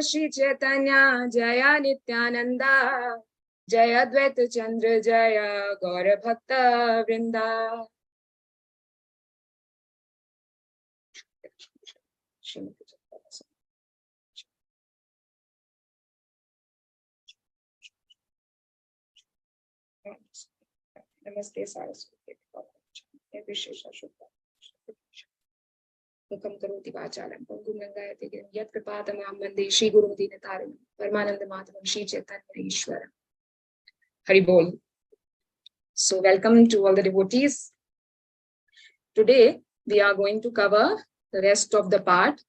Shri Chaitanya Jaya Nityananda Jaya Advaita Chandra Jaya Gaura Bhakta Vrinda. Namaste Saraswati. Mukam karoti vachalam pangum langayate girim yat kripatamam vande Shri Guru Dinataram Paramananda Madhavam Shri Chaitanya Ishwaram. Hari Bol. So welcome to all the devotees. Today we are going to cover the rest of the part.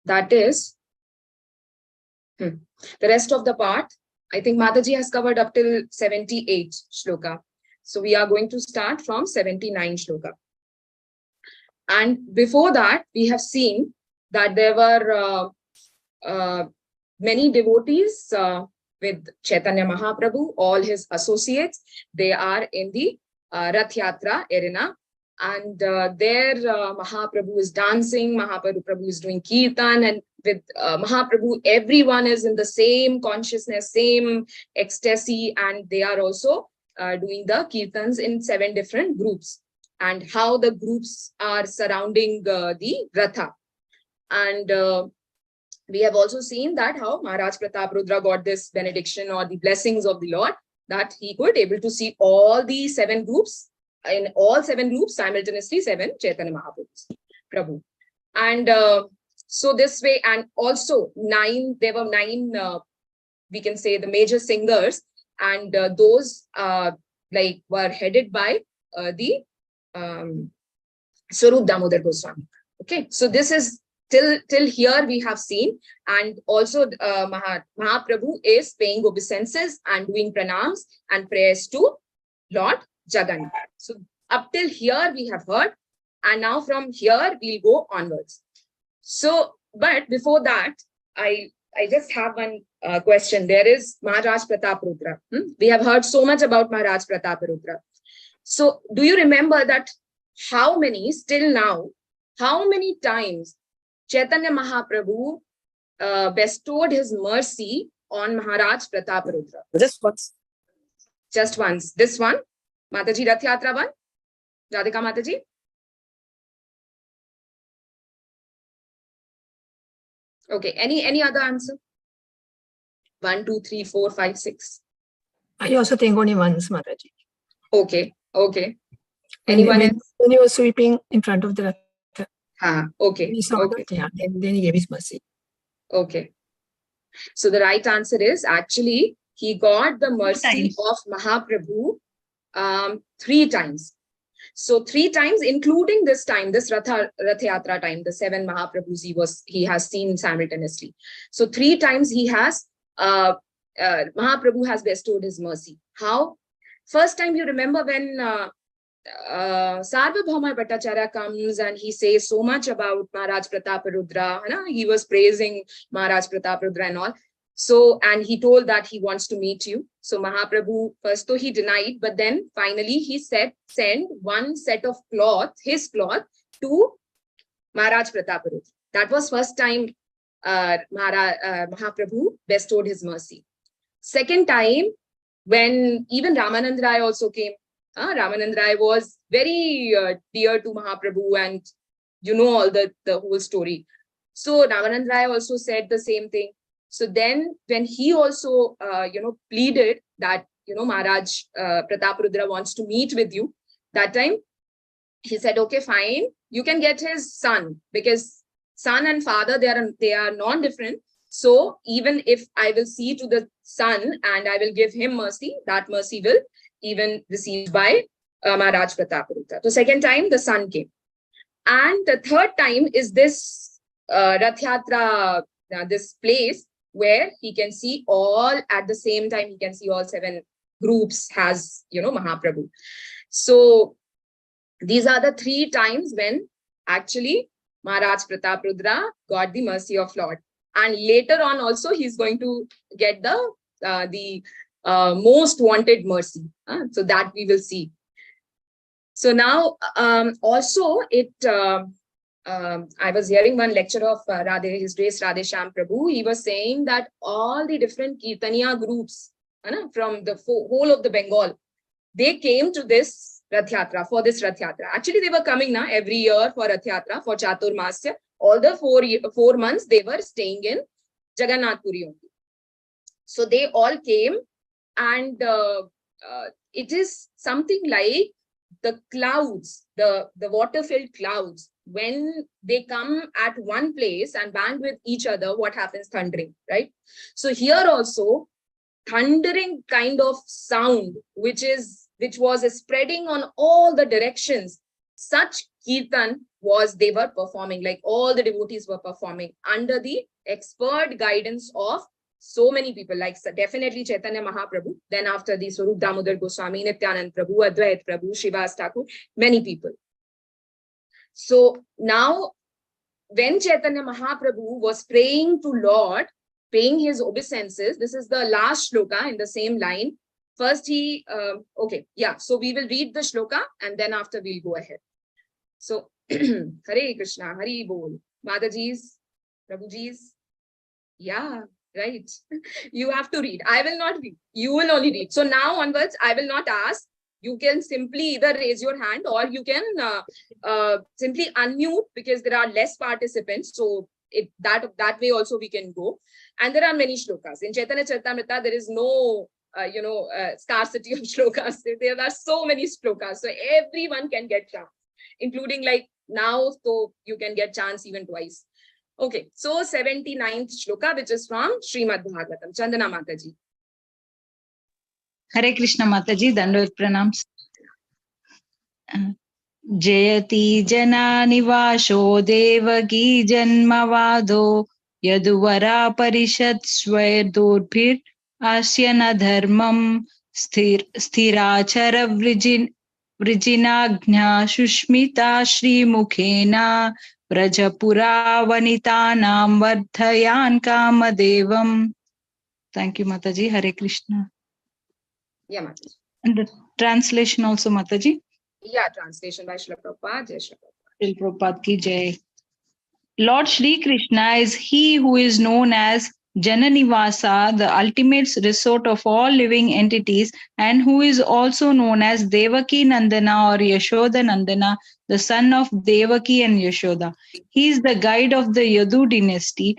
That is the rest of the part. I think Mataji has covered up till 78 shloka. So we are going to start from 79 shloka. And before that, we have seen that there were many devotees with Chaitanya Mahaprabhu, all his associates. They are in the Rath Yatra arena. And there Mahaprabhu is dancing, Mahaprabhu is doing kirtan, and with Mahaprabhu, everyone is in the same consciousness, same ecstasy, and they are also doing the kirtans in 7 different groups, and how the groups are surrounding the Ratha. And we have also seen that how Maharaj Prataprudra got this benediction or the blessings of the Lord, that he could able to see all the 7 groups, in all 7 groups simultaneously, 7 Chaitanya Mahaprabhus, Prabhu. And so this way, and also there were 9, we can say, the major singers, and those were headed by the Swarup Damodar Goswami. Okay, so this is till here we have seen, and also Mahaprabhu is paying obeisances and doing pranams and prayers to Lord Jagannath. So up till here we have heard, and now from here we'll go onwards. So, but before that, I just have one question. There is Maharaj Prataprudra. We have heard so much about Maharaj Prataprudra. So do you remember that how many, still now, how many times Chaitanya Mahaprabhu bestowed his mercy on Maharaj Prataprudra? Just once. Just once. This one? Mataji, Rath Yatra one? Radhika Mataji? Okay, any other answer? 1, 2, 3, 4, 5, 6. I also think only once, Mataji. Okay. Anyone else? When he was sweeping in front of the Ratha, okay. We saw that, yeah. Then he gave his mercy. Okay. So the right answer is actually he got the mercy of Mahaprabhu 3 times. So 3 times, including this time, this Rath Yatra time, the 7 Mahaprabhus he has seen simultaneously. So 3 times he has, Mahaprabhu has bestowed his mercy. How? First time, you remember when Sarvabhauma Bhattacharya comes and he says so much about Maharaj Prataprudra. He was praising Maharaj Prataprudra and all. So, and he told that he wants to meet you. So Mahaprabhu, first though he denied, but then finally he said, send 1 set of cloth, his cloth, to Maharaj Prataprudra. That was first time Mahaprabhu bestowed his mercy. Second time, when even Ramanand Rai also came. Ramanand Rai was very dear to Mahaprabhu, and you know all the whole story. So Ramanand Rai also said the same thing. So then when he also, pleaded that, Maharaj Prataprudra wants to meet with you, that time he said, okay, fine, you can get his son, because son and father, they are non-different. So even if I will see to the son and I will give him mercy, that mercy will even received by Maharaj Prataprudra. So second time the son came. And the third time is this Rath Yatra, this place where he can see all at the same time, he can see all 7 groups has, Mahaprabhu. So these are the 3 times when actually Maharaj Prataprudra got the mercy of Lord. And later on also he's going to get the most wanted mercy. So that we will see. So now, also I was hearing one lecture of Radhe, His Grace Radhe Shyam Prabhu. He was saying that all the different Kirtaniya groups from the whole of the Bengal, they came to this Rath Yatra, for this Rath Yatra. Actually, they were coming now every year for Rath Yatra, for Chaturmasya. All the 4 months they were staying in Jagannath Puri only. So they all came, and it is something like the clouds, the water-filled clouds, when they come at one place and bang with each other, what happens? Thundering, right? So here also, thundering kind of sound, which was spreading on all the directions. Such kirtan they were performing, like all the devotees were performing under the expert guidance of so many people, like definitely Chaitanya Mahaprabhu, then after the Swarup Damodar Goswami, Nityanand Prabhu, Advait Prabhu, Srivas Thakur, many people. So now, when Chaitanya Mahaprabhu was praying to Lord, paying his obeisances, this is the last shloka in the same line. First he, so we will read the shloka and then after we'll go ahead. So, Hare Krishna, Hari Bol, Mataji's, Prabhuji's, yeah, right. You have to read. I will not read. You will only read. So now onwards, I will not ask. You can simply either raise your hand or you can simply unmute, because there are less participants. So that way also we can go. And there are many shlokas. In Chaitanya Charitamrita, there is no scarcity of shlokas. There are so many shlokas. So everyone can get chance, including like now, so you can get chance even twice. Okay, so 79th shloka, which is from Srimad Bhagavatam. Chandana Mataji. Hare Krishna Mataji, Dandavat Pranams. Jayati jana nivasho devaki janmavado yaduvara parishad swayadurphir asyana dharmam sthirachara vrijinagnya shushmita shri mukhena Brajapura vanitanam vardhayan kamadevam. Thank you, Mataji. Hare Krishna. Yeah, Mataji. And the translation also, Mataji? Yeah, translation by Srila Prabhupada. Jai Srila Prabhupada. Srila Prabhupada ki jai. Lord Shri Krishna is he who is known as Jananivasa, the ultimate resort of all living entities, and who is also known as Devaki Nandana or Yashoda Nandana, the son of Devaki and Yashoda. He is the guide of the Yadu dynasty,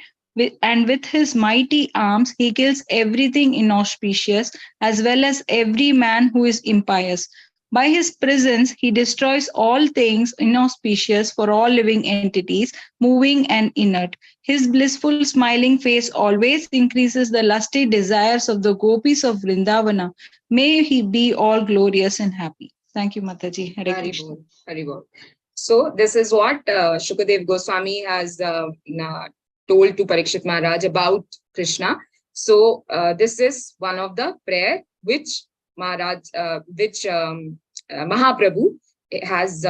and with his mighty arms, he kills everything inauspicious, as well as every man who is impious. By his presence, he destroys all things inauspicious for all living entities, moving and inert. His blissful smiling face always increases the lusty desires of the gopis of Vrindavana. May he be all glorious and happy. Thank you, Mataji. Hare Krishna. Haribol. So this is what Shukadev Goswami has told to Parikshit Maharaj about Krishna. So this is one of the prayer which Mahaprabhu has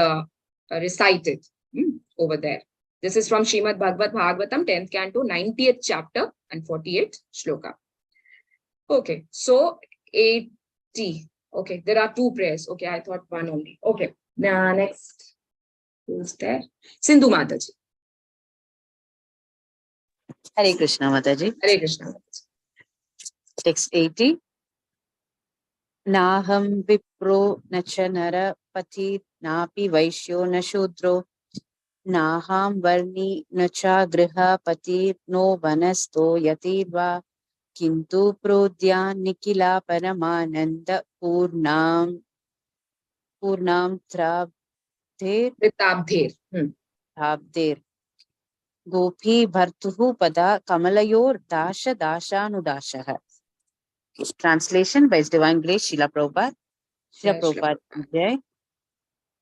recited over there. This is from Srimad Bhagavatam, 10th canto, 90th chapter and 48th shloka. Okay, so 80. Okay, there are two prayers. Okay, I thought one only. Okay, now next. Who's there? Sindhu Mataji. Hare Krishna Mataji. Hare Krishna Mataji. Text 80. Naham vipro nacha nara pati napi vaishyo na shudro naham varni nacha griha pati no vanasto yatirva kintu prodya nikila paramananda purnam trabdher gopi bhartuhu pada kamalayor dasha dashanudashaha. Translation by His Divine Grace, Srila Prabhupada. Srila Prabhupada Jai.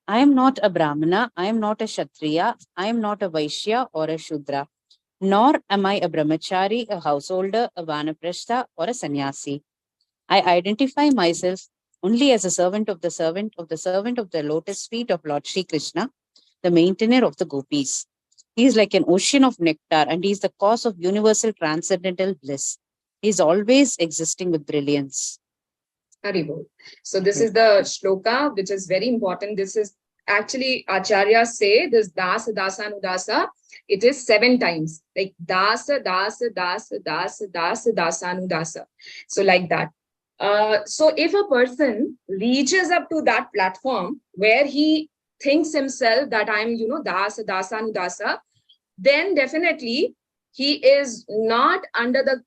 I am not a Brahmana, I am not a Kshatriya, I am not a Vaishya or a Shudra, nor am I a Brahmachari, a householder, a Vanaprastha or a Sannyasi. I identify myself only as a servant of the lotus feet of Lord Sri Krishna, the maintainer of the gopis. He is like an ocean of nectar and he is the cause of universal transcendental bliss. He is always existing with brilliance. Haribol. So this is the shloka, which is very important. This is actually Acharyas say this dasa, dasa, anudasa. It is 7 times, like dasa, dasa, dasa, dasa, dasa, dasa, anudasa. So like that. So if a person reaches up to that platform where he thinks himself that I'm, dasa, dasa, anudasa, then definitely he is not under the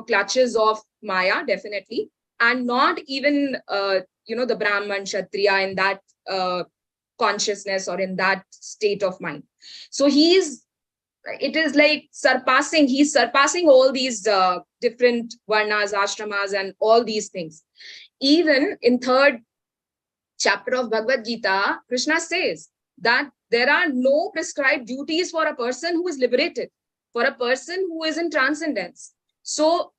clutches of Maya, definitely, and not even the Brahman, Kshatriya in that consciousness or in that state of mind. So it is like he's surpassing all these different varnas, ashramas, and all these things. Even in 3rd chapter of Bhagavad Gita, Krishna says that there are no prescribed duties for a person who is liberated, for a person who is in transcendence. So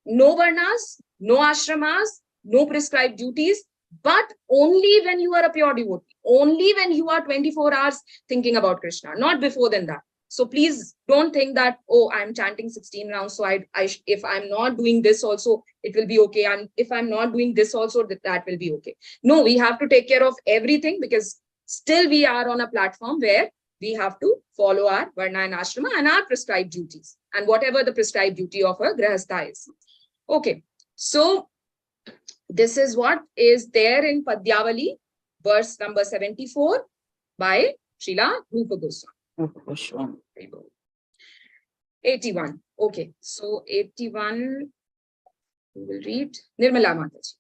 no varnas, no ashramas, no prescribed duties, but only when you are a pure devotee, only when you are 24 hours thinking about Krishna, not before than that. So please don't think that, oh, I'm chanting 16 rounds, so if I'm not doing this also, it will be okay. And if I'm not doing this also, that will be okay. No, we have to take care of everything, because still we are on a platform where we have to follow our varna and ashrama and our prescribed duties, and whatever the prescribed duty of a grahastha is. Okay, so this is what is there in Padyavali, verse number 74 by Srila Rupa Goswami. 81. Okay, so 81, we will read Nirmala Mataji.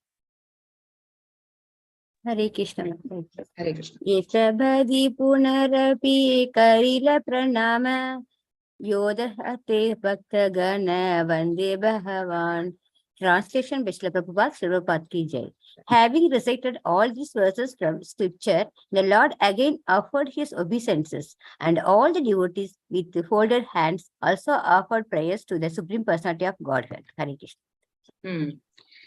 Hare Krishna. Hare Krishna. Yetabadi punarapi karila pranama yodhate bhakta gana vande bhavan. Translation by Srila Prabhupada, Srila Prabhupada ki jai. Having recited all these verses from scripture, the Lord again offered his obeisances, and all the devotees with folded hands also offered prayers to the Supreme Personality of Godhead. Hare Krishna.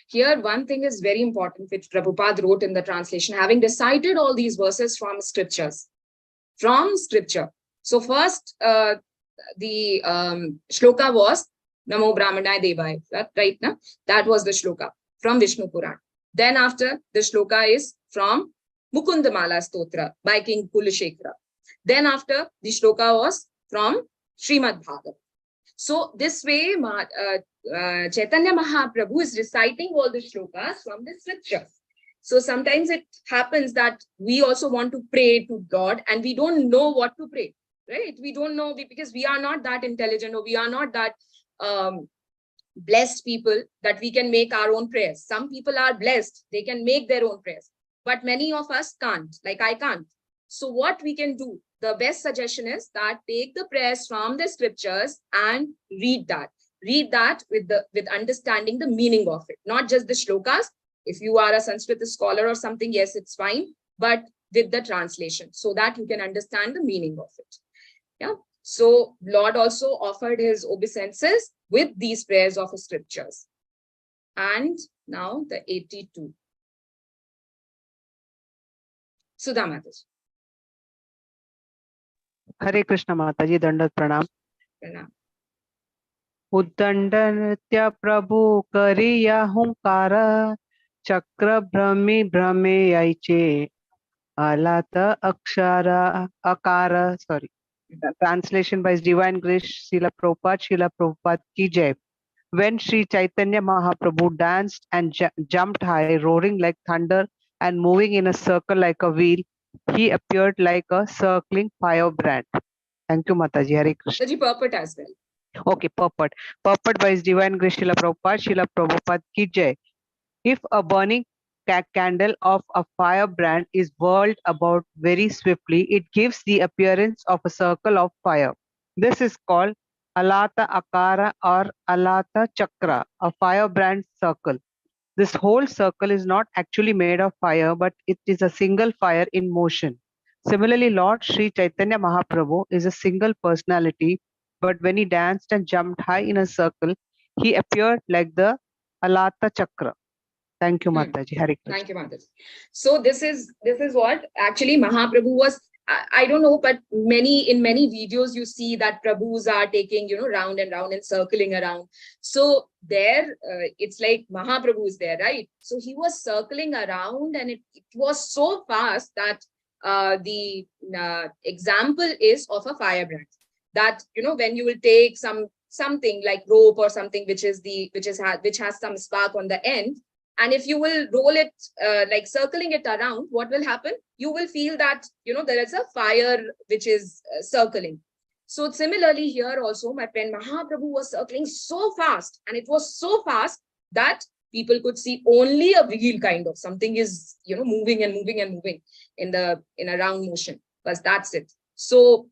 Here, one thing is very important, which Prabhupada wrote in the translation, having recited all these verses from scriptures. From scripture. So first, the shloka was Namo Brahmanaya Devaya. Right now, that was the shloka from Vishnu Puran. Then after, the shloka is from Mukundamala Stotra by King Kulashekara. Then after, the shloka was from Srimad Bhagavatam. So this way, Chaitanya Mahaprabhu is reciting all the shlokas from the scriptures. So sometimes it happens that we also want to pray to God and we don't know what to pray, right? We don't know, because we are not that intelligent, or we are not that blessed people that we can make our own prayers. Some people are blessed, they can make their own prayers, but many of us can't, like I can't. So what we can do, the best suggestion is that take the prayers from the scriptures and read that with understanding the meaning of it, not just the shlokas. If you are a Sanskrit scholar or something, yes, it's fine, but with the translation, so that you can understand the meaning of it. Yeah. So Lord also offered his obeisances with these prayers of scriptures. And now the 82. Sudha Mataji. Hare Krishna Mataji, Dandat Pranam. Pranam. उद्दंड नृत्य प्रभु करिया हुंकार चक्र भ्रमी भ्रमे यायचे आलात अक्षर आकार. Sorry. Translation by His Divine Grace Srila Prabhupada ki jai. When Sri Chaitanya Mahaprabhu danced and jumped high, roaring like thunder and moving in a circle like a wheel, he appeared like a circling firebrand. Thank you, Mataji. Hare Krishna. Mataji, purport as well. Okay, purport. Purport by His Divine Grace Srila Prabhupada ki jai. If a burning candle of a firebrand is whirled about very swiftly, it gives the appearance of a circle of fire. This is called Alata Akara or Alata Chakra, a firebrand circle. This whole circle is not actually made of fire, but it is a single fire in motion. Similarly, Lord Sri Chaitanya Mahaprabhu is a single personality, but when he danced and jumped high in a circle, he appeared like the Alata Chakra. Thank you, Mataji. Hare Krishna. Thank you, Mataji. So this is what actually Mahaprabhu was I don't know, but in many videos you see that Prabhus are taking, round and round and circling around. So there, it's like Mahaprabhu is there, right? So he was circling around, and it was so fast that the example is of a firebrand. That when you will take something like rope or something which has some spark on the end, and if you will roll it like circling it around, what will happen? You will feel that there is a fire which is circling. So similarly here also, my friend Mahaprabhu was circling so fast, and it was so fast that people could see only a wheel, kind of something is moving and moving and moving in a round motion, but that's it. So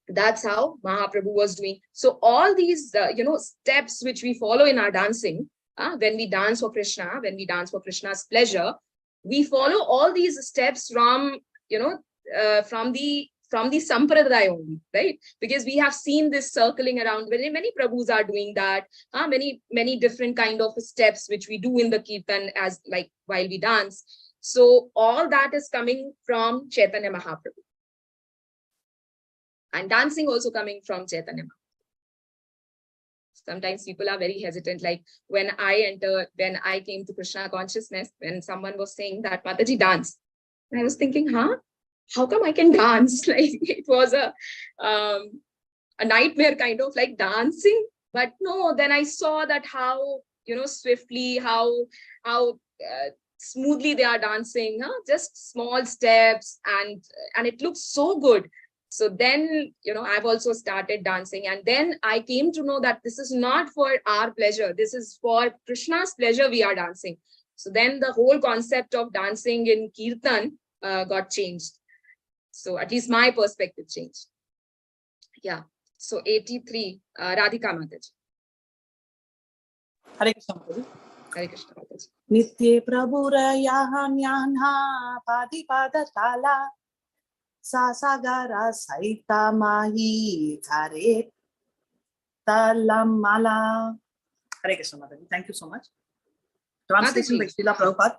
that's how Mahaprabhu was doing. So all these steps which we follow in our dancing, when we dance for Krishna, when we dance for Krishna's pleasure, we follow all these steps from the sampradaya only, right? Because we have seen this circling around. Many Prabhus are doing that. Many different kind of steps which we do in the kirtan as like while we dance. So all that is coming from Chaitanya Mahaprabhu. And dancing also coming from Chaitanya Mahaprabhu. Sometimes people are very hesitant. Like when I came to Krishna consciousness, when someone was saying that Mataji dance, and I was thinking, how come I can dance? Like it was a nightmare kind of like dancing. But no, then I saw that how swiftly, how smoothly they are dancing, just small steps, and it looks so good. So then, I've also started dancing, and then I came to know that this is not for our pleasure. This is for Krishna's pleasure we are dancing. So then the whole concept of dancing in Kirtan got changed. So at least my perspective changed. Yeah. So 83, Radhika Mataji. Hare Krishna Mataji. Hare Krishna Mataji. Nitye Prabhuraya Nyanha Padipada Tala Sasagara Saita Mahi Thare Talamala. Hare Krishna Mataji. Thank you so much. Translation by Srila Prabhupada.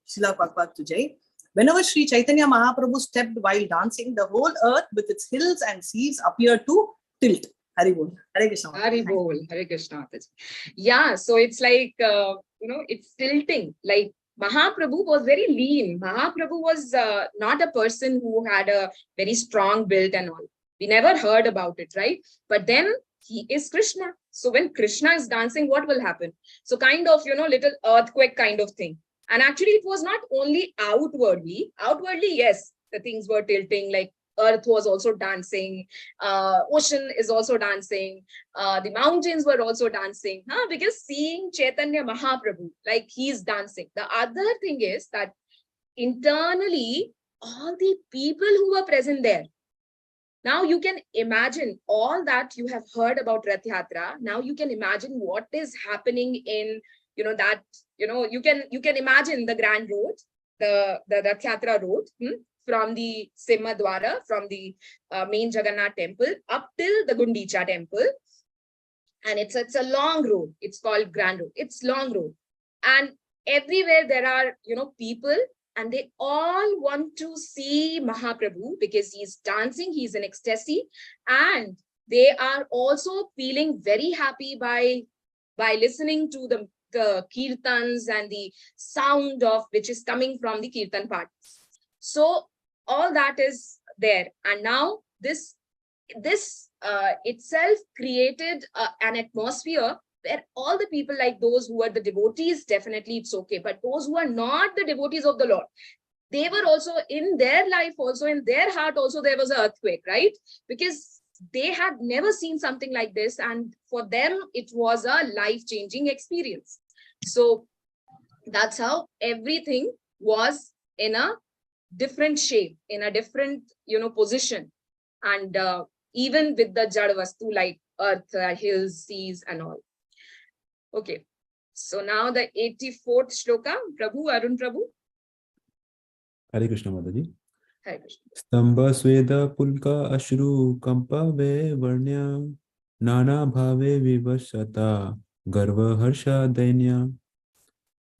Srila Prabhupada to Jai. Whenever Sri Chaitanya Mahaprabhu stepped while dancing, the whole earth with its hills and seas appeared to tilt. Hari Bol. Hare Krishna. Hari Bol. Hare Krishna. Yeah, so it's like, it's tilting. Like Mahaprabhu was very lean. Mahaprabhu was not a person who had a very strong build and all. We never heard about it, right? But then he is Krishna. So when Krishna is dancing, what will happen? So kind of, little earthquake kind of thing. And actually, it was not only outwardly. Outwardly, yes, the things were tilting, like earth was also dancing, ocean is also dancing, the mountains were also dancing, because seeing Chaitanya Mahaprabhu, like he's dancing. The other thing is that internally, all the people who were present there, now you can imagine all that you have heard about Rath Yatra. Now you can imagine what is happening in, you can imagine the grand road, the Rath Yatra road, from the Simhadwara, from the main Jagannath temple up till the Gundicha temple. And it's a long road. It's called Grand Road. It's long road. And everywhere there are, people, and they all want to see Mahaprabhu because he's dancing, he's in ecstasy. And they are also feeling very happy by listening to the kirtans and the sound of which is coming from the kirtan parties. So all that is there. And now this itself created an atmosphere where all the people, like those who are the devotees, definitely it's okay. But those who are not the devotees of the Lord, they were also in their life, also in their heart, also there was an earthquake, right? Because they had never seen something like this. And for them, it was a life-changing experience. So that's how everything was in a different shape, in a different, position. And even with the Jad Vastu like earth, hills, seas and all. Okay. So now the 84th shloka, Prabhu, Arun Prabhu. Hare Krishna Mataji. Hare Krishna. Stamba Sweda Pulka Ashru Kampa Ve Varnya Nana Bhave Vivashata Garva Harsha Dainya.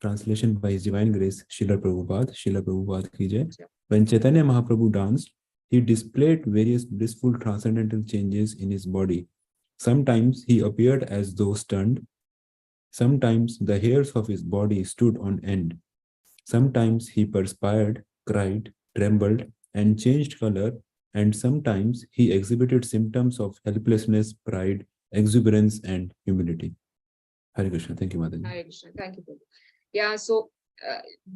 Translation by His Divine Grace, Srila Prabhupada ki Jai. When Chaitanya Mahaprabhu danced, he displayed various blissful transcendental changes in his body. Sometimes he appeared as though stunned. Sometimes the hairs of his body stood on end. Sometimes he perspired, cried, trembled, and changed color, and sometimes he exhibited symptoms of helplessness, pride, exuberance, and humility. Hare Krishna. Thank you, Mataji. Hare Krishna. Thank you, Prabhu. Yeah, so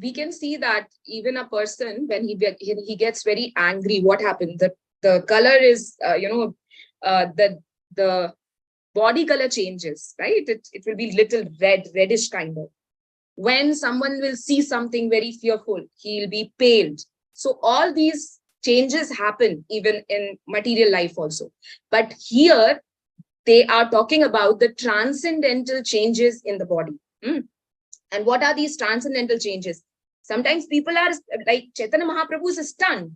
we can see that even a person, when he gets very angry, what happened? The color is, the body color changes, right? It will be little reddish kind of. When someone will see something very fearful, he'll be paled. So all these changes happen even in material life also. But here, they are talking about the transcendental changes in the body. And what are these transcendental changes? Sometimes people are like, Chaitanya Mahaprabhu is stunned.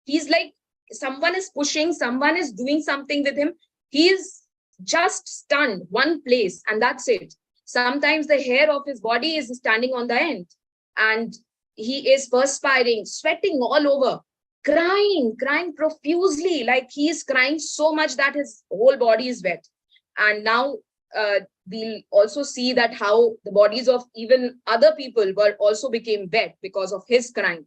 He's like, someone is pushing, someone is doing something with him. He is just stunned one place, and that's it. Sometimes the hair of his body is standing on the end, and he is perspiring, sweating all over, crying profusely, like he is crying so much that his whole body is wet. And now we'll also see that how the bodies of even other people were also became wet because of his crying.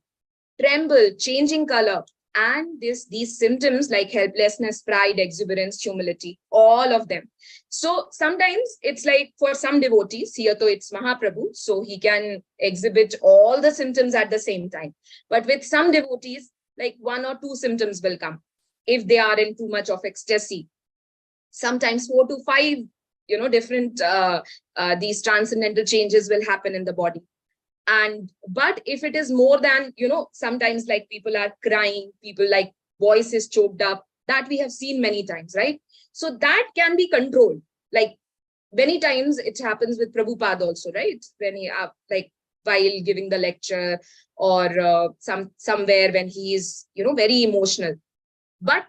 Tremble, changing color, and these symptoms like helplessness, pride, exuberance, humility, all of them. So sometimes it's like for some devotees, here though it's Mahaprabhu, so he can exhibit all the symptoms at the same time. But with some devotees, like 1 or 2 symptoms will come if they are in too much of ecstasy. Sometimes 4 to 5, different these transcendental changes will happen in the body. But if it is more than, sometimes like people are crying, people like voice is choked up, that we have seen many times, right? So that can be controlled. Like many times it happens with Prabhupada also, right? When he, like while giving the lecture or somewhere when he is, very emotional. But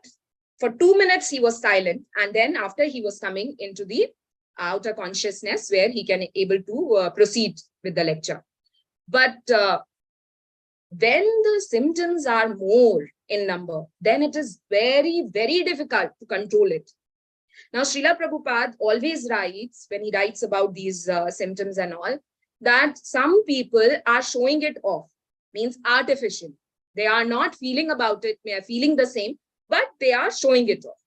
for 2 minutes, he was silent. And then after he was coming into the outer consciousness where he can able to proceed with the lecture. But when the symptoms are more in number, then it is very, very difficult to control it. Now, Srila Prabhupada always writes, when he writes about these symptoms and all, that some people are showing it off, means artificial. They are not feeling about it, they are feeling the same, but they are showing it off.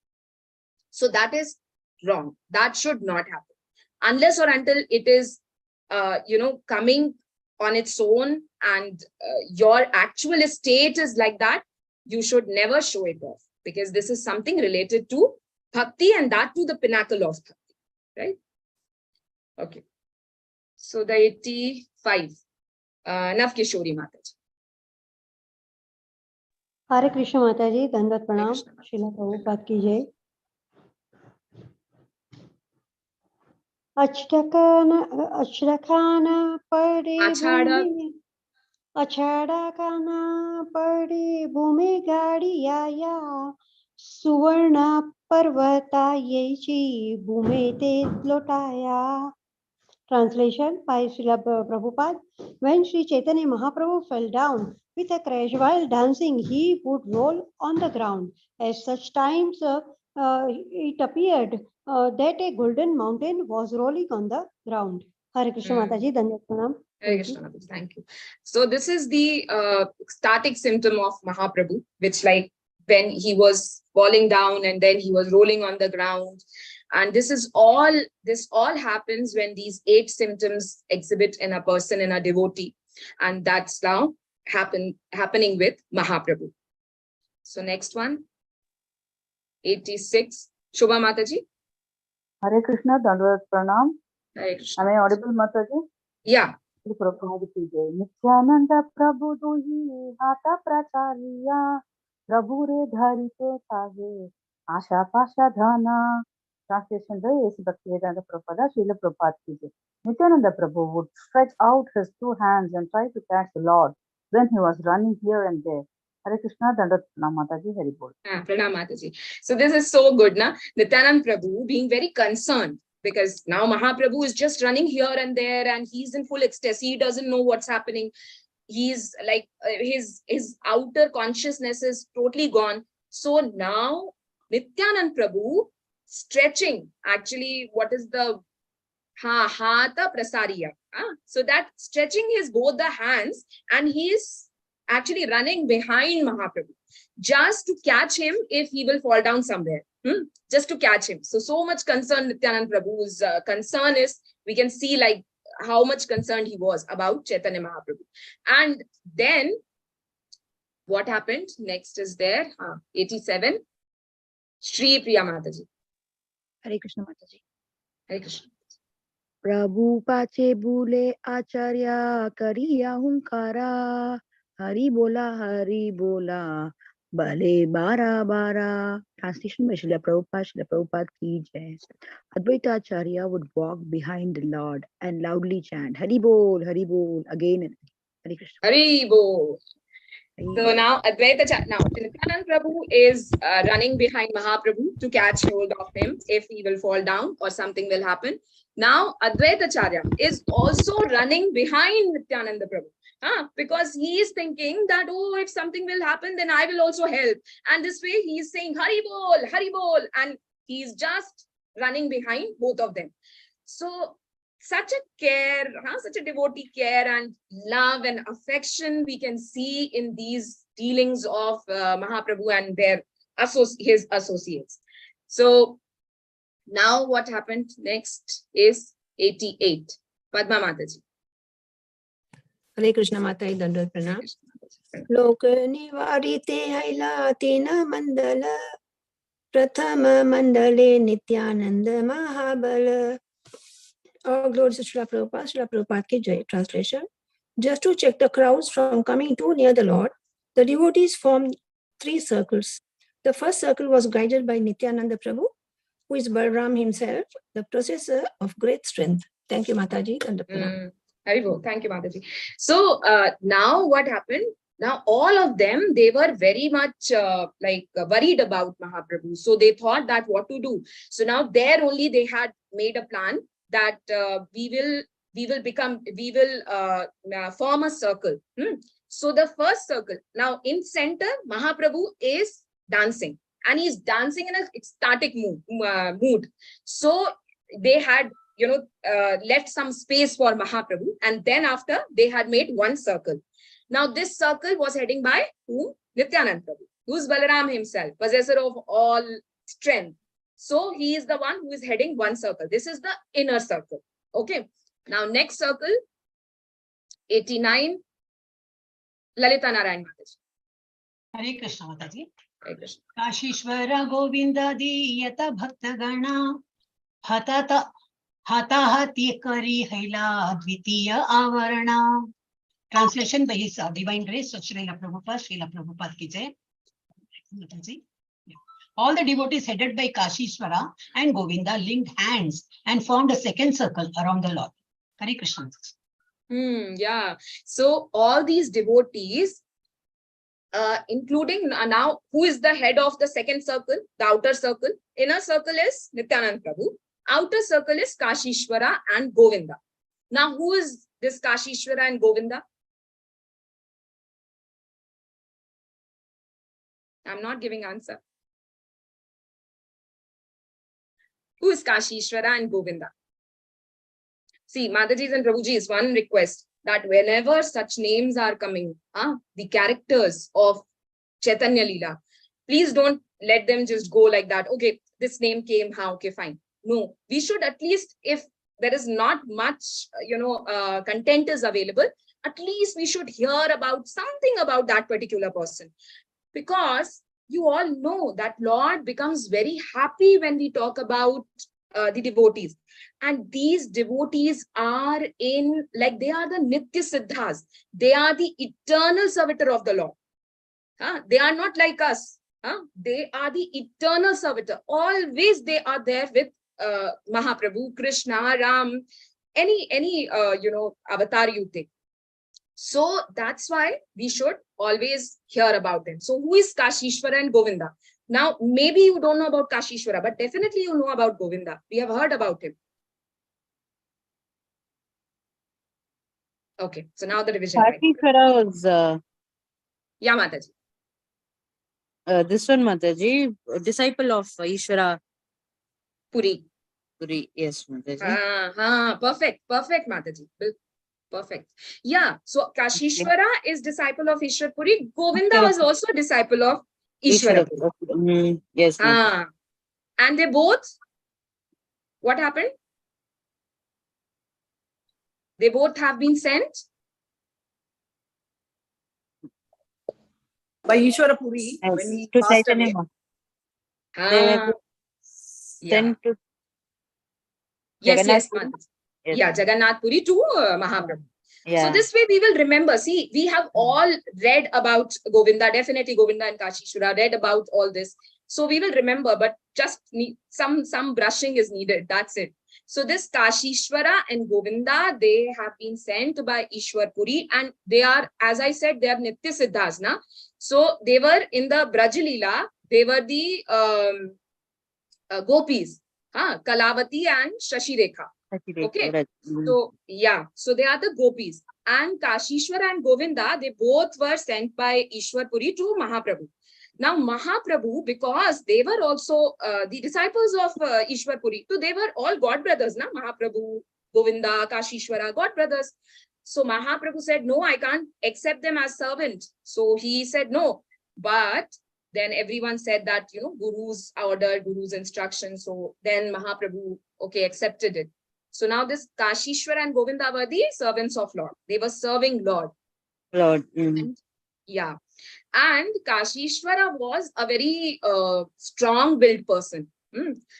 So that is wrong. That should not happen. Unless or until it is, coming on its own and your actual state is like that, you should never show it off, because this is something related to bhakti, and that to the pinnacle of bhakti, right? Okay. So the 85, Navkishori Mataji. हरे कृष्ण माता जी, धन्यवाद प्रणाम। श्रीला प्रभुपाद की जय। अचड़काना पड़े गाड़ी आया, सुवर्णा पर्वता येची भूमि ते लौटाया. Translation by Srila Prabhupada. When Sri Chaitanya Mahaprabhu fell down with a crash while dancing, he would roll on the ground. At such times, it appeared that a golden mountain was rolling on the ground. Hare Krishna Mataji, Dhanyavad Pranam. Hare Krishna Mataji, thank you. So this is the static symptom of Mahaprabhu, which like when he was falling down and then he was rolling on the ground. And this all happens when these 8 symptoms exhibit in a person, in a devotee. And that's now happening with Mahaprabhu. So next one, 86, Shobha Mataji. Hare Krishna, Dandavad Pranam. Hare Krishna. Am I audible, Mataji? Yeah. Nityananda Prabhu Duhi Hata Prachariya Prabhu Re Dharite Tage Asha Pasha Dhana. Translation by A.C. Bhaktivedanta Prabhupada, Srila Prabhupada ki jai. Nityananda Prabhu would stretch out his 2 hands and try to catch the Lord when he was running here and there. Hare Krishna, Dandat Pranam Mataji, Hari Bol. Pranam Mataji. So this is so good, na? Nityananda Prabhu being very concerned, because now Mahaprabhu is just running here and there and he's in full ecstasy. He doesn't know what's happening. He's like, his outer consciousness is totally gone. So now Nityanand Prabhu stretching, actually, what is the hata prasariya? So that stretching his both the hands, and he is actually running behind Mahaprabhu just to catch him if he will fall down somewhere. Just to catch him. So much concern Nityanand Prabhu's concern is, we can see like how much concerned he was about Chaitanya Mahaprabhu. And then what happened next is there, 87, Shri Priya Mataji. Hare Krishna Mataji. Hare Krishna. Prabhu pache bule acharya kariya hunkara, Hari bola, bale bara bara. Translation by Srila Prabhupada ki jai. Advaita Acharya would walk behind the Lord and loudly chant Hari Bol again and again. Hare Krishna. Hari Bol. So now Nityanand Prabhu is running behind Mahaprabhu to catch hold of him if he will fall down or something will happen. Now Advaita Acharya is also running behind Nityananda Prabhu, because he is thinking that, oh, if something will happen, then I will also help. And this way he is saying Hari Bol, and he is just running behind both of them. So such a care, such a devotee care and love and affection we can see in these dealings of Mahaprabhu and his associates. So now what happened next is 88. Padma Mataji. Hare Krishna Mataji, Dandavat Pranam. Loka nivarite haila tena mandala, prathama mandale nityananda mahabala. All glories to Srila Prabhupada ki jai. Translation. Just to check the crowds from coming too near the Lord, the devotees formed 3 circles. The first circle was guided by Nityananda Prabhu, who is Balaram himself, the possessor of great strength. Thank you, Mataji. Haribol. Thank you, Mataji. So now what happened? Now all of them, they were very much worried about Mahaprabhu. So they thought that what to do. So now there only they had made a plan that we will form a circle. So the first circle, now in center, Mahaprabhu is dancing, and he's dancing in an ecstatic mood. So they had, left some space for Mahaprabhu, and then after they had made one circle. Now this circle was heading by whom? Nityananda Prabhu, who's Balaram himself, possessor of all strength. So he is the one who is heading one circle. This is the inner circle. Okay. Now next circle, 89, Lalita Narayan Mataji. Hare Krishna Mataji. Hare Krishna. Kashishwara Govinda Diyata Bhakta Gana Hatahati Kari Haila Dvitiya Avarana. Translation by His Divine Grace, Srila Prabhupada ki jai. Mataji. All the devotees headed by Kashishwara and Govinda linked hands and formed a second circle around the Lord. Hare Krishna. Yeah. So all these devotees, including now, who is the head of the second circle, the outer circle? Inner circle is Nityananda Prabhu. Outer circle is Kashishwara and Govinda. Now, who is this Kashishwara and Govinda? I'm not giving answer. Who is Kashishwara and Govinda? See, Mataji's and Prabhuji's one request that whenever such names are coming, the characters of Chaitanya Leela, please don't let them just go like that. Okay, this name came, okay, fine. No, we should at least, if there is not much, content is available, at least we should hear about something about that particular person. Because you all know that Lord becomes very happy when we talk about the devotees. And these devotees are they are the Nitya Siddhas. They are the eternal servitor of the Lord. They are not like us. They are the eternal servitor. Always they are there with Mahaprabhu, Krishna, Ram, any avatar you take. So that's why we should always hear about them. So who is Kashishwara and Govinda? Now, maybe you don't know about Kashishwara, but definitely you know about Govinda. We have heard about him. Okay, so now the revision. Kashishwara was... Yeah, Mataji. This one, Mataji, disciple of Ishvara Puri. Puri. Yes, Mataji. Perfect, Mataji. Perfect. Yeah. So Kashishwara is disciple of Ishwar Puri. Govinda was also a disciple of Ishwara Puri. Yes. And they both, what happened? They both have been sent by Ishwara Puri when he to passed Chaitanya. away. They were sent to Yes, Puri. Yes. Yeah, Jagannath Puri to Mahaprabhu. Yeah. So this way we will remember. See, we have all read about Govinda, definitely Govinda and Kashishwara, read about all this. So we will remember, but just need some brushing is needed. That's it. So this Kashishwara and Govinda, they have been sent by Ishwar Puri, and they are, as I said, they are Nitya Siddhas. Na? So they were in the Brajalila, they were the gopis, Kalavati and Shashirekha. Okay, so yeah, so they are the gopis, and Kashishwara and Govinda, they both were sent by Ishwar Puri to Mahaprabhu. Now Mahaprabhu, because they were also the disciples of Ishwar Puri, so they were all god brothers, na? Mahaprabhu, Govinda, Kashishwara, god brothers. So Mahaprabhu said, no, I can't accept them as servant. So he said no, but then everyone said that, you know, Guru's order, Guru's instruction. So then Mahaprabhu, okay, accepted it. So now this Kashishwara and Govinda were the servants of Lord. They were serving Lord. And, yeah. And Kashishwara was a very strong-willed person.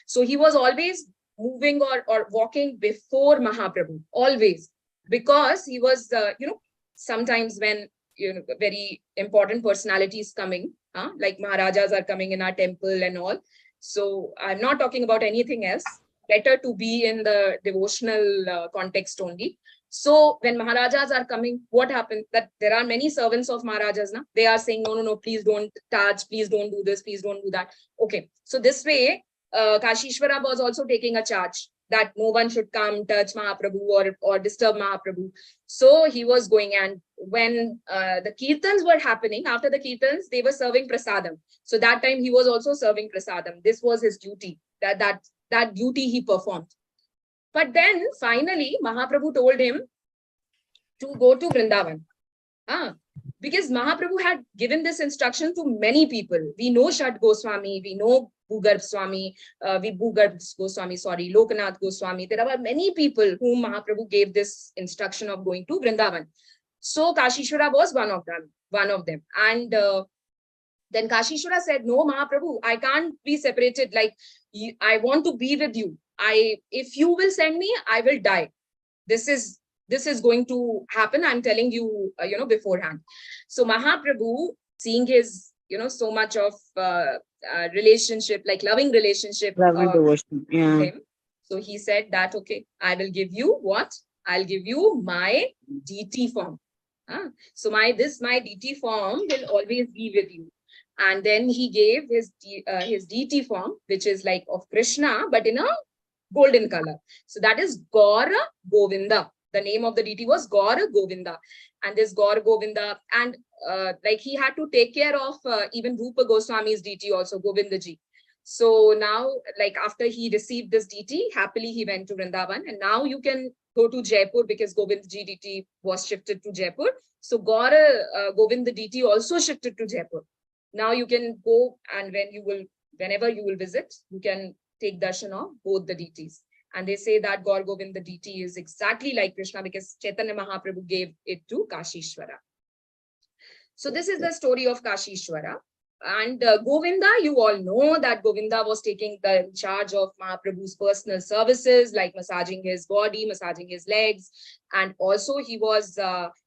So he was always moving or walking before Mahaprabhu, always. Because he was, you know, sometimes when, you know, very important personalities coming, like Maharajas are coming in our temple and all. So I'm not talking about anything else. Better to be in the devotional context only. So when Maharajas are coming, what happened? That there are many servants of Maharajas. Na? They are saying, no, please don't touch, please don't do this, please don't do that. Okay. So this way, Kashishwara was also taking a charge that no one should come touch Mahaprabhu or disturb Mahaprabhu. So he was going, and when the kirtans were happening, after the kirtans, they were serving prasadam. So that time he was also serving prasadam. This was his duty, that duty he performed. But then finally, Mahaprabhu told him to go to Vrindavan. Because Mahaprabhu had given this instruction to many people. We know Shat Goswami, we know Bhugarbh Swami, Lokanath Goswami. There are many people whom Mahaprabhu gave this instruction of going to Vrindavan. So Kashishwara was one of them. And then Kashishwara said, no, Mahaprabhu, I can't be separated. Like, I want to be with you. If you will send me, I will die. This is going to happen. I'm telling you, beforehand. So Mahaprabhu, seeing his, so much of relationship, like loving relationship with him. So he said that, okay, I will give you what? I'll give you my DT form. So my DT form will always be with you. And then he gave his DT form, which is like of Krishna, but in a golden color. So that is Gaura Govinda. The name of the deity was Gaura Govinda. And this Gaura Govinda, and like he had to take care of even Rupa Goswami's deity also, Govindaji. So now, like after he received this deity, happily he went to Vrindavan. And now you can go to Jaipur because Govindaji deity was shifted to Jaipur. So Gaura Govinda deity also shifted to Jaipur. Now you can go, and whenever you will visit, you can take darshan of both the deities. And they say that Gaur Govinda deity is exactly like Krishna because Chaitanya Mahaprabhu gave it to Kashishwara. So this is the story of Kashishwara. And Govinda, you all know that Govinda was taking the charge of Mahaprabhu's personal services, like massaging his body, massaging his legs. And also he was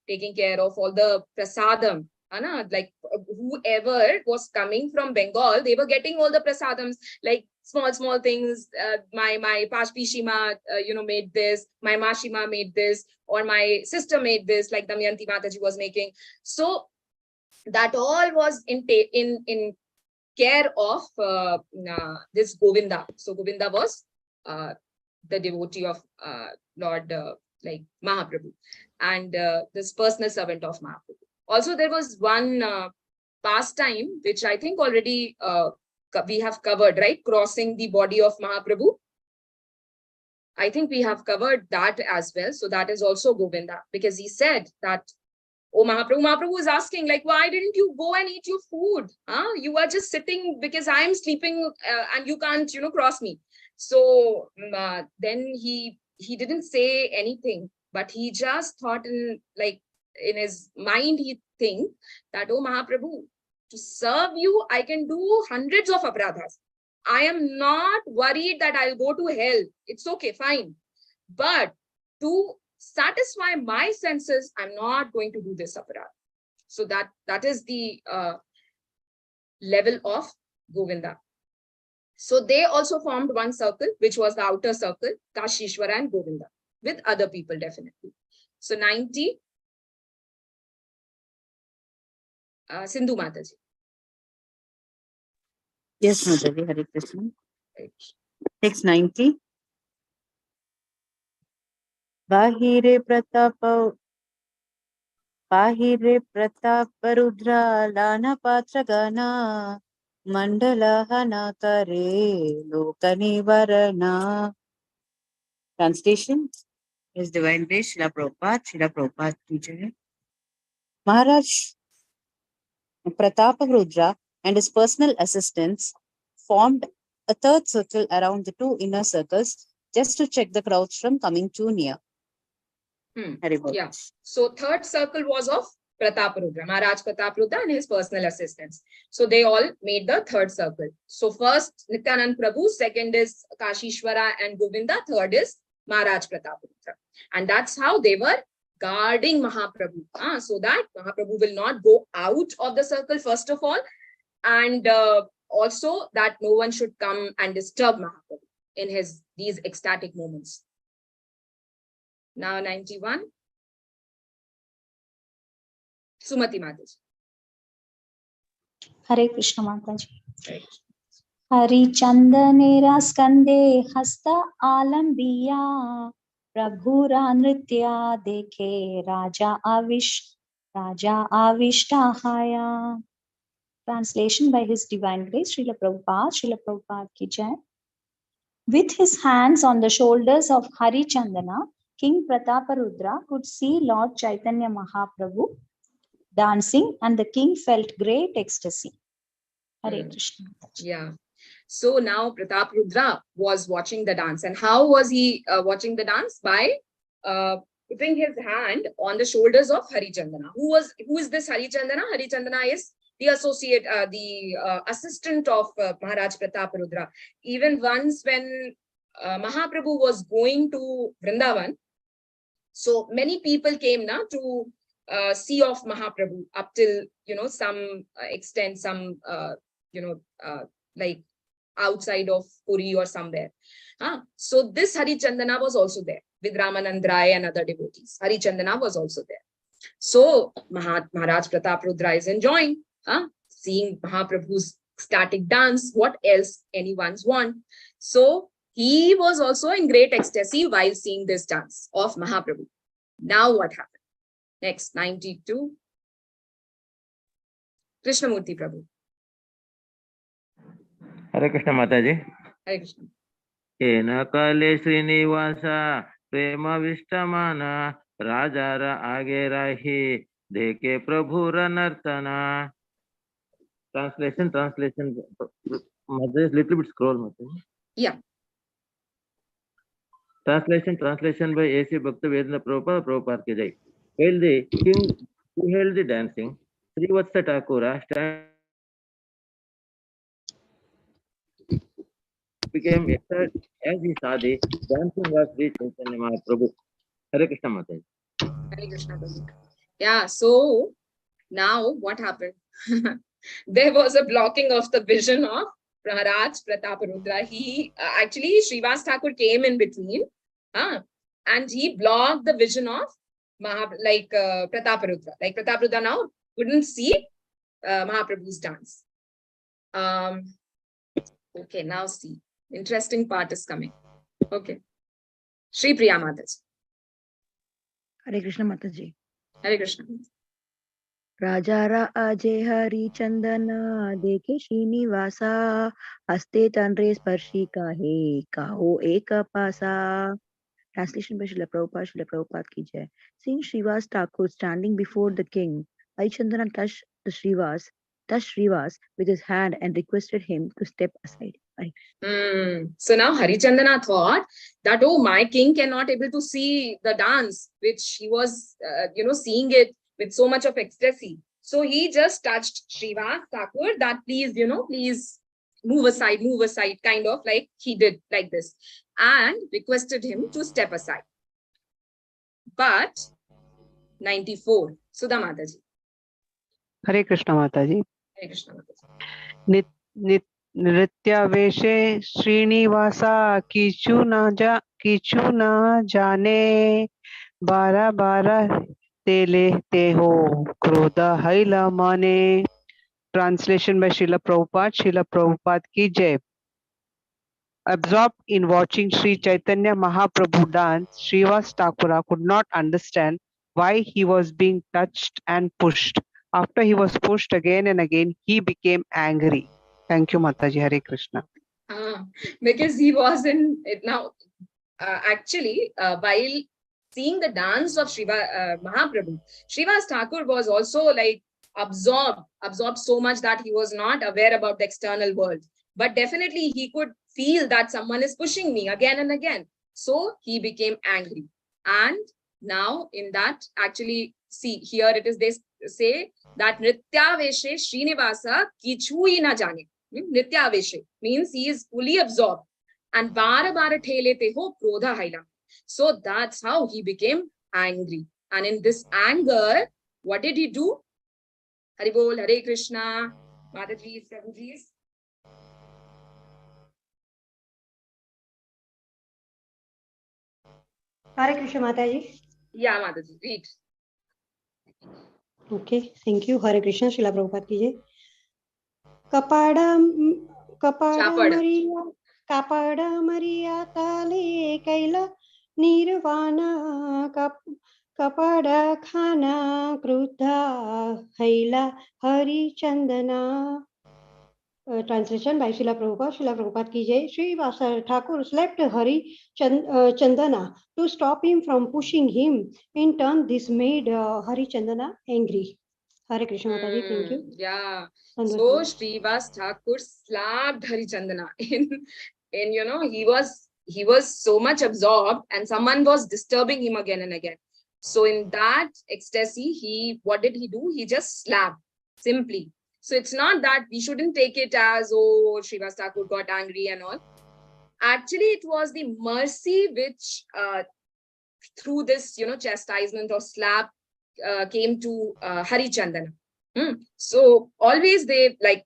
taking care of all the prasadam. Like whoever was coming from Bengal, they were getting all the prasadams, like small things. My Pashpishima, made this. My Mashima made this, or my sister made this, like Damayanti Mataji was making. So that all was in care of this Govinda. So Govinda was the devotee of Lord like Mahaprabhu, and this personal servant of Mahaprabhu. Also, there was one pastime, which I think already we have covered, right? Crossing the body of Mahaprabhu. I think we have covered that as well. So that is also Govinda, because he said that, oh, Mahaprabhu was asking, like, why didn't you go and eat your food? Huh? You are just sitting because I am sleeping and you can't, cross me. So then he didn't say anything, but he just thought in his mind, he think that, oh, Mahaprabhu, to serve you, I can do hundreds of aparadhas. I am not worried that I'll go to hell. It's okay, fine. But to satisfy my senses, I'm not going to do this aparadha. So that is the level of Govinda. So they also formed one circle, which was the outer circle, Kashishwara and Govinda, with other people definitely. So 90, Sindhu Mataji. Yes, Mataji, Hare Krishna. Text 90. Bahire Prataparudra Lana Patra Gana Mandala Hana Kare Lokani Varana. Translation is Divine Grace, Srila Prabhupada ki Jai. Maharaj Prataparudra and his personal assistants formed a third circle around the two inner circles just to check the crowds from coming too near. Yeah. So third circle was of Prataparudra, Maharaj Prataparudra and his personal assistants. So they all made the third circle. So first Nityanand Prabhu, second is Kashishwara and Govinda, third is Maharaj Prataparudra. And that's how they were guarding Mahaprabhu, so that Mahaprabhu will not go out of the circle first of all, and also that no one should come and disturb Mahaprabhu in these ecstatic moments. Now 91. Sumati Mataji. Hare Krishna Mataji. Hari Chandanera Skande Hasta Alambiya Prabhura Nritya Dekhe Raja Avishtahaya. Translation by His Divine Grace, Srila Prabhupada ki Jai. With his hands on the shoulders of Hari Chandana, King Prataparudra could see Lord Chaitanya Mahaprabhu dancing, and the king felt great ecstasy. Hare Krishna. Yeah. So now Prataparudra was watching the dance. And how was he watching the dance? By putting his hand on the shoulders of Hari Chandana. Who is this Hari Chandana? Hari Chandana is the associate, the assistant of Maharaj Prataparudra. Even once when Mahaprabhu was going to Vrindavan, so many people came now to see off Mahaprabhu up till, some extent, some, like outside of Puri or somewhere. So this Hari Chandana was also there with Ramanand Rai and other devotees. Hari Chandana was also there. So Maharaj Prataparudra is enjoying seeing Mahaprabhu's ecstatic dance. What else anyone's want? So he was also in great ecstasy while seeing this dance of Mahaprabhu. Now what happened? Next, 92. Krishnamurti Prabhu. Hare Krishna Mataji. Hare Krishna. Ena kale Srinivasa prema vishtamana rajara age rahi deke prabhura nartana. Translation. Mataji, little bit scroll, Mataji. Yeah. Translation by A.C. Bhaktivedanta Prabhupada ki Jai. While the king beheld the dancing, Srivatsa Thakura became excited as he saw the dancing of Sri Chaitanya Mahaprabhu. Hare Krishna Mataji. Hare Krishna Prabhu. Yeah, so now what happened? There was a blocking of the vision of Maharaj Prataparudra. He actually, Srivas Thakur came in between, and he blocked the vision of Prataparudra. Like Prataparudra now couldn't see Mahaprabhu's dance. Okay, now see. Interesting part is coming. Okay. Shri Priya Mataji. Hare Krishna Mataji. Hare Krishna. Rajara Ajay Hari Chandana Dekhe Srinivasa Haste Tanre Sparshi Kahe Kaho Eka Pasa. Translation by Srila Prabhupada ki jai. Seeing Srivas Thakur standing before the king, Harichandana touched Srivas with his hand and requested him to step aside. So now Harichandana thought that, oh, my king cannot able to see the dance, which he was, seeing it with so much of ecstasy. So he just touched Srivas Thakur that please, please move aside, kind of like he did like this, and requested him to step aside. But 94, Sudha Mataji. Hare Krishna Mataji. Hare Krishna Mataji. नृत्यावेशे Srinivasa किचु न जाने बारा बारा तेले ते हो क्रोध हैला माने. Translation by Srila Prabhupada ki jai. Absorbed in watching Sri Chaitanya Mahaprabhu dance, Srivas Thakura could not understand why he was being touched and pushed. After he was pushed again and again, he became angry. Thank you, Mataji. Hare Krishna. Because he was in it now. Actually, while seeing the dance of Mahaprabhu, Srivas Thakur was also like absorbed so much that he was not aware about the external world. But definitely he could feel that someone is pushing me again and again. So he became angry. And now in that, actually, see, here it is, they say that Nrityaveshe Srinivasa Kichui na jane. Nrityaveshe means he is fully absorbed. And bara bara thele te ho krodha haila. So that's how he became angry. And in this anger, what did he do? Hari Bol, Hare Krishna, Mataji, Prabhuji. Hare Krishna Mataji. Yeah, Mataji, read. Okay, thank you. Hare Krishna, Srila Prabhupada ki jai. Kapada Maria Tale Kaila Nirvana Kapada Khana Krudha Haila Hari Chandana. Translation by Srila Prabhupada ki jai. Srivas Thakur slapped Hari Chandana to stop him from pushing him. In turn, this made Hari Chandana angry. Hare Krishna Mataji, thank you. Yeah. So Srivas Thakur slapped Harichandana in he was so much absorbed and someone was disturbing him again and again. So in that ecstasy, what did he do? He just slapped simply. So it's not that we shouldn't take it as, oh, Srivas Thakur got angry and all. Actually, it was the mercy which through this, chastisement or slap came to Harichandana. So always they, like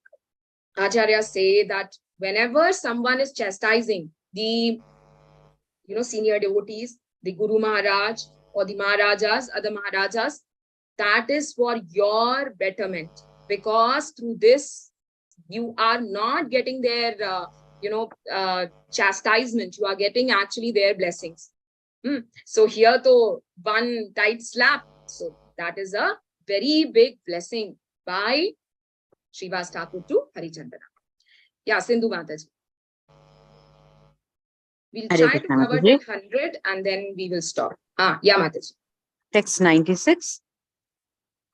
Acharyas say, that whenever someone is chastising the, senior devotees, the Guru Maharaj or the Maharajas, other Maharajas, that is for your betterment. Because through this, you are not getting their, chastisement. You are getting actually their blessings. So here, though, one tight slap. So that is a very big blessing by Srivas Thakur to Harichandana. Yeah, Sindhu Mataji. We'll try to cover till 100 and then we will stop. Yeah, Mataji. Text 96.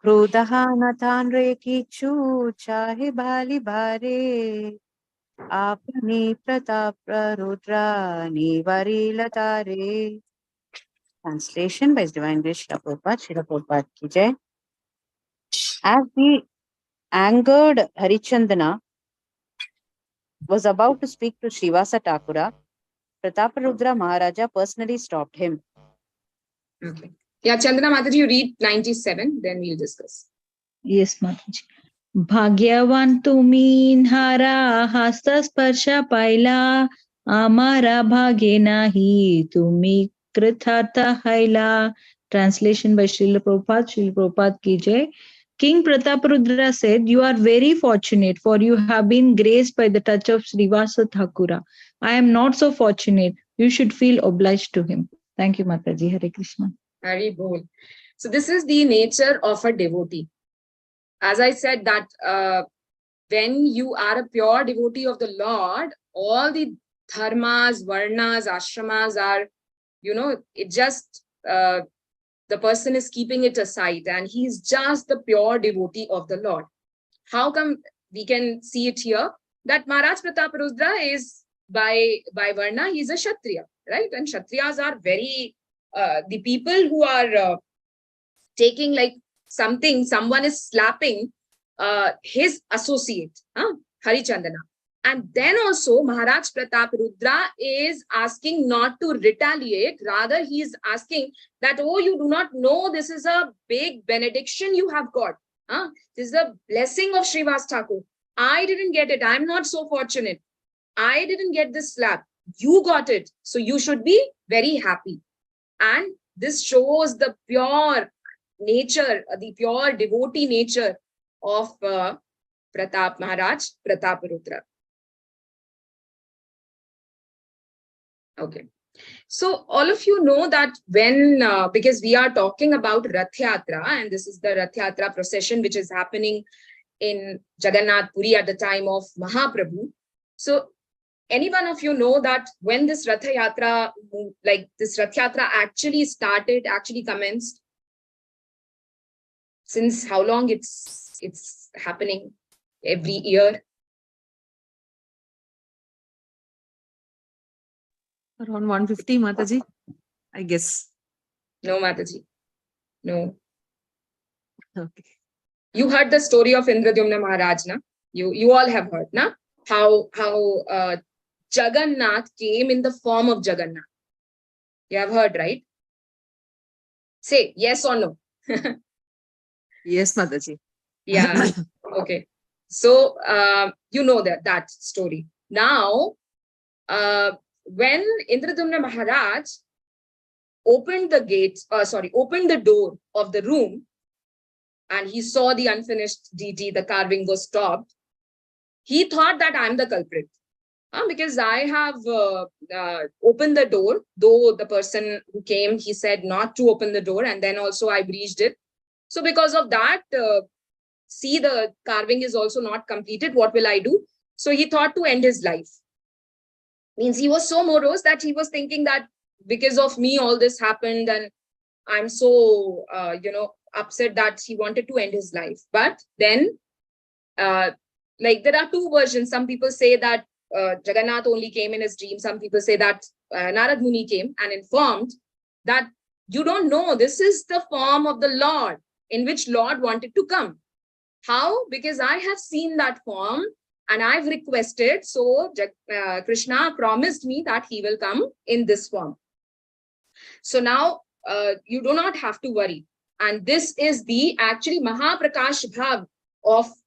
Krodha nathan kichu chahe bali bare apni pratap rudra nivari latare. Translation by His Divine Grace Srila Prabhupada ki jai. As the angered Harichandana was about to speak to Srivasa Thakura, Prataparudra Maharaja personally stopped him. Okay. Yeah, Chandana Mataji, you read 97, then we'll discuss. Yes, Mataji. Bhagyavan tumin hara hasta sparsha paila amara bhage nahi tumi krithartha haila. Translation by Srila Prabhupada ki jai. King Prataparudra said, "You are very fortunate, for you have been graced by the touch of Srivasa Thakura. I am not so fortunate. You should feel obliged to him." Thank you, Mataji. Hare Krishna. Hari Bol. So this is the nature of a devotee. as I said, that when you are a pure devotee of the Lord, all the dharmas, varnas, ashramas are, it just, the person is keeping it aside and he's just the pure devotee of the Lord. How come we can see it here? That Maharaj Prataparudra is by varna, he's a Kshatriya, right? And Kshatriyas are very, the people who are taking like something, someone is slapping his associate, Harichandana. And then also Maharaj Prataparudra is asking not to retaliate, rather he is asking that, oh, you do not know, this is a big benediction you have got. This is a blessing of Srivas Thakur. I didn't get it. I'm not so fortunate. I didn't get this slap. You got it. So you should be very happy. And this shows the pure nature, the pure devotee nature of Pratap Maharaj Prataparudra. Okay. So all of you know that when, because we are talking about Rath Yatra, and this is the Rath Yatra procession which is happening in Jagannath Puri at the time of Mahaprabhu. So any one of you know that when this Rath Yatra, like this Rath Yatra actually started, actually commenced? Since how long it's happening every year? Around 150, Mataji, I guess. No, Mataji. No. Okay. You heard the story of Indradyumna Maharaj, na? You all have heard, na? How Jagannath came in the form of Jagannath. You have heard, right? Say yes or no. Yes, Mataji. Yeah. Okay. So you know that story. Now, when Indradyumna Maharaj opened the door of the room, and he saw the unfinished deity, the carving was stopped, he thought that I'm the culprit. Because I have opened the door, though the person who came, he said not to open the door, and then also I breached it. So because of that, see, the carving is also not completed. What will I do? So he thought to end his life. Means he was so morose that he was thinking that because of me all this happened, and I'm so upset that he wanted to end his life. But then like there are two versions. Some people say that Jagannath only came in his dream. Some people say that Narad Muni came and informed that you don't know, this is the form of the Lord in which Lord wanted to come. How? Because I have seen that form and I've requested, so Krishna promised me that he will come in this form. So now you do not have to worry. And this is the actually Mahaprakash Bhav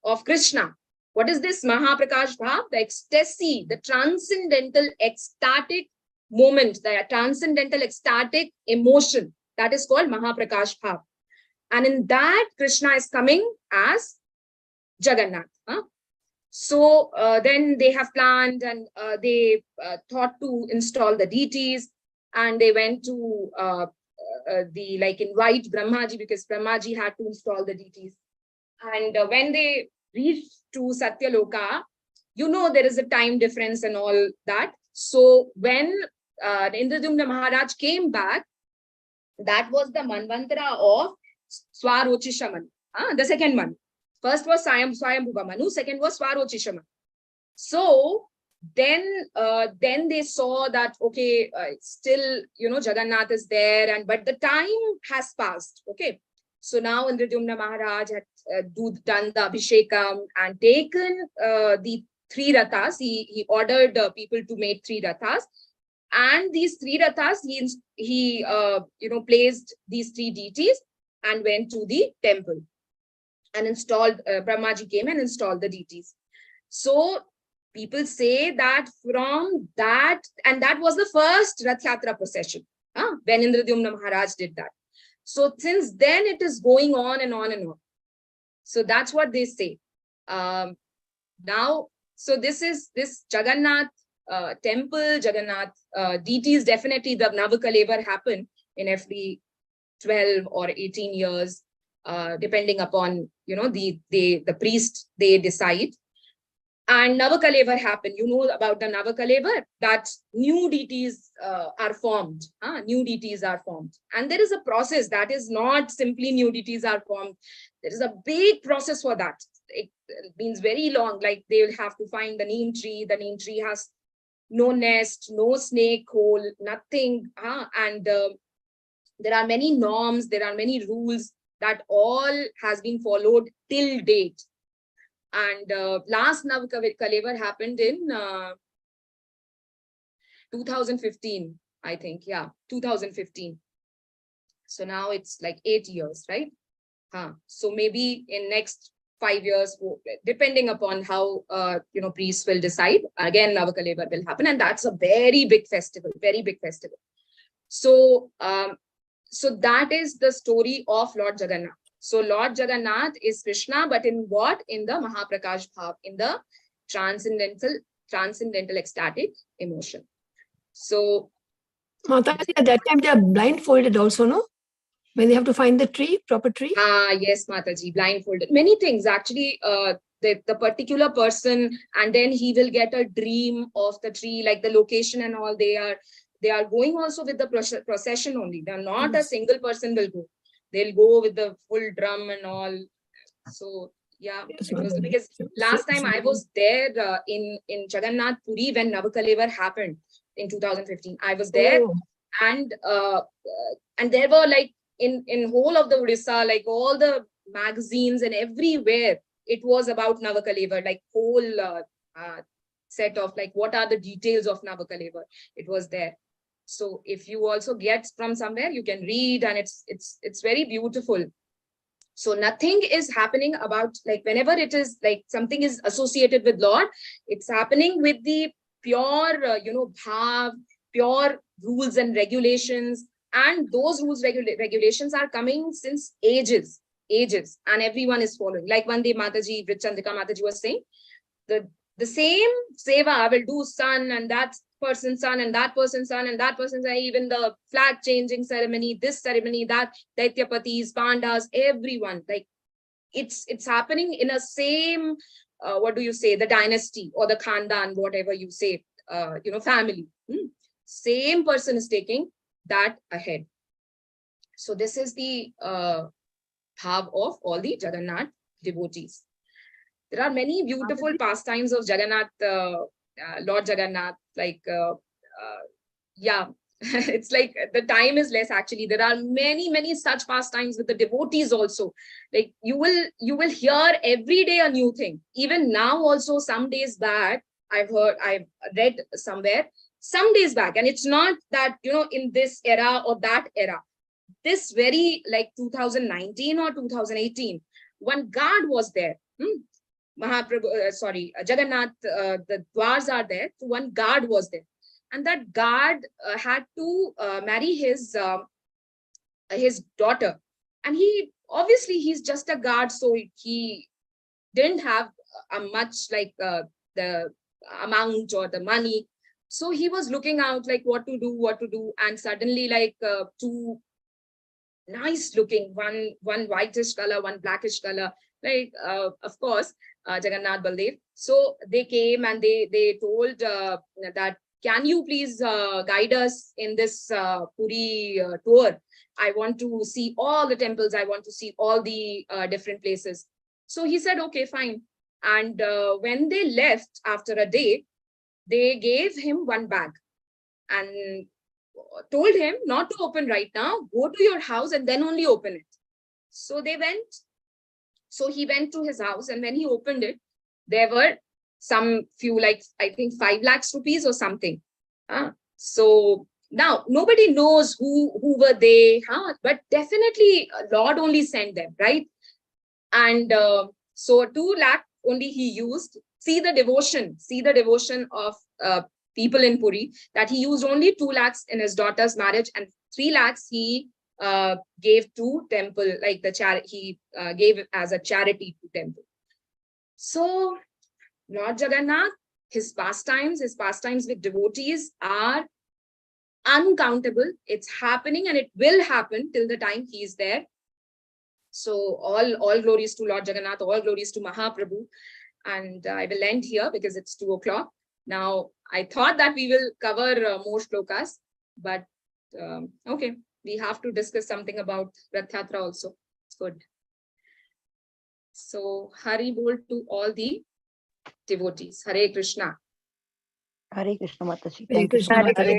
of Krishna. What is this Mahaprakash Bhav? The ecstasy, the transcendental ecstatic moment, the transcendental ecstatic emotion, that is called Mahaprakash Bhav. And in that, Krishna is coming as Jagannath. So then they have planned, and they thought to install the deities, and they went to invite Brahmaji, because Brahmaji had to install the deities. And when they reached to Satyaloka, there is a time difference and all that. So when Indradyumna Maharaj came back, that was the Manvantara of Swarochishaman, the second one. First was Swayambhuva Manu, second was Swarochishaman. So then they saw that, okay, still, Jagannath is there, but the time has passed, okay. So now Indradyumna Maharaj had done the Abhishekam and taken the 3 rathas. He ordered people to make 3 rathas. And these 3 rathas, he placed these 3 deities and went to the temple and installed, Brahmaji came and installed the deities. So people say that from that, and that was the first Rath Yatra procession, when Indradyumna Maharaj did that. So since then it is going on and on and on. So that's what they say. Now, so this Jagannath temple, Jagannath deities, definitely the Navakalevar happen in every 12 or 18 years. depending upon, the priest, they decide. And Navakalevar happened. You know about the Navakalevar, that new deities are formed. New deities are formed. And there is a process that is not simply new deities are formed. There is a big process for that. It means very long, like they will have to find the neem tree. The neem tree has no nest, no snake hole, nothing. And there are many norms, there are many rules that all has been followed till date. And last Navakalevar happened in 2015, I think. Yeah, 2015. So now it's like 8 years, right? So maybe in next 5 years, depending upon how priests will decide, again Navakalevar will happen, and that's a very big festival, very big festival. So so that is the story of Lord Jagannath. So Lord Jagannath is Krishna, but in what? In the Mahaprakash Bhav, in the transcendental ecstatic emotion. So Mataji, at that time they are blindfolded also, no? When they have to find the tree, proper tree? Yes, Mataji, blindfolded. Many things actually, the particular person, and then he will get a dream of the tree, like the location and all. They are going also with the procession only. They're not a single person will go. They'll go with the full drum and all. So yeah, it was because last time I was there in Jagannath Puri when Navakalevar happened in 2015. I was there, and there were like in whole of the Odisha, like all the magazines and everywhere, it was about Navakalevar, like whole set of like what are the details of Navakalevar. It was there. So if you also get from somewhere, you can read, and it's very beautiful. So nothing is happening about, like, whenever it is like something is associated with Lord, it's happening with the pure, bhav, pure rules and regulations. And those rules, regulations are coming since ages, and everyone is following. Like one day Mataji, Chandrika Mataji was saying, the same seva I will do son and that person's son and that person's son and that person's son, even the flag changing ceremony, this ceremony, that, Daityapatis, Pandas, everyone, like it's happening in a same, what do you say, the dynasty or the khandan, whatever you say, family. Same person is taking that ahead. So this is the bhav of all the Jagannath devotees. There are many beautiful pastimes of Jagannath, Lord Jagannath, like, yeah, it's like the time is less actually. There are many such pastimes with the devotees also. Like you will hear every day a new thing. Even now also, some days back, I've read somewhere, some days back, and it's not that, in this era or that era, this very like 2019 or 2018, one guard was there. Jagannath, the dwars are there, so one guard was there, and that guard had to marry his daughter, and he's just a guard, so he didn't have much like the amount or the money, so he was looking out like what to do, and suddenly like two nice looking, one whitish color, one blackish color, like of course Jagannath Baldev. So they came and they told that, can you please guide us in this Puri tour? I want to see all the temples. I want to see all the different places. So he said, okay, fine. And when they left after a day, they gave him one bag and told him not to open right now. Go to your house and then only open it. So they went. So he went to his house, and when he opened it, there were some few, like I think 5 lakhs rupees or something. So now nobody knows who were they, but definitely Lord only sent them, right? And so 2 lakh only he used. See the devotion of people in Puri, that he used only 2 lakhs in his daughter's marriage, and 3 lakhs he gave to temple, like the charity, he gave as a charity to temple. So Lord Jagannath, his pastimes with devotees are uncountable. It's happening and it will happen till the time he is there. So all glories to Lord Jagannath, all glories to Mahaprabhu. And I will end here because it's 2 o'clock. Now, I thought that we will cover more shlokas, but okay, we have to discuss something about Rath Yatra also. It's good. So, Hari Bol to all the devotees. Hare Krishna. Hare Krishna Mataji. Hare Krishna Mataji.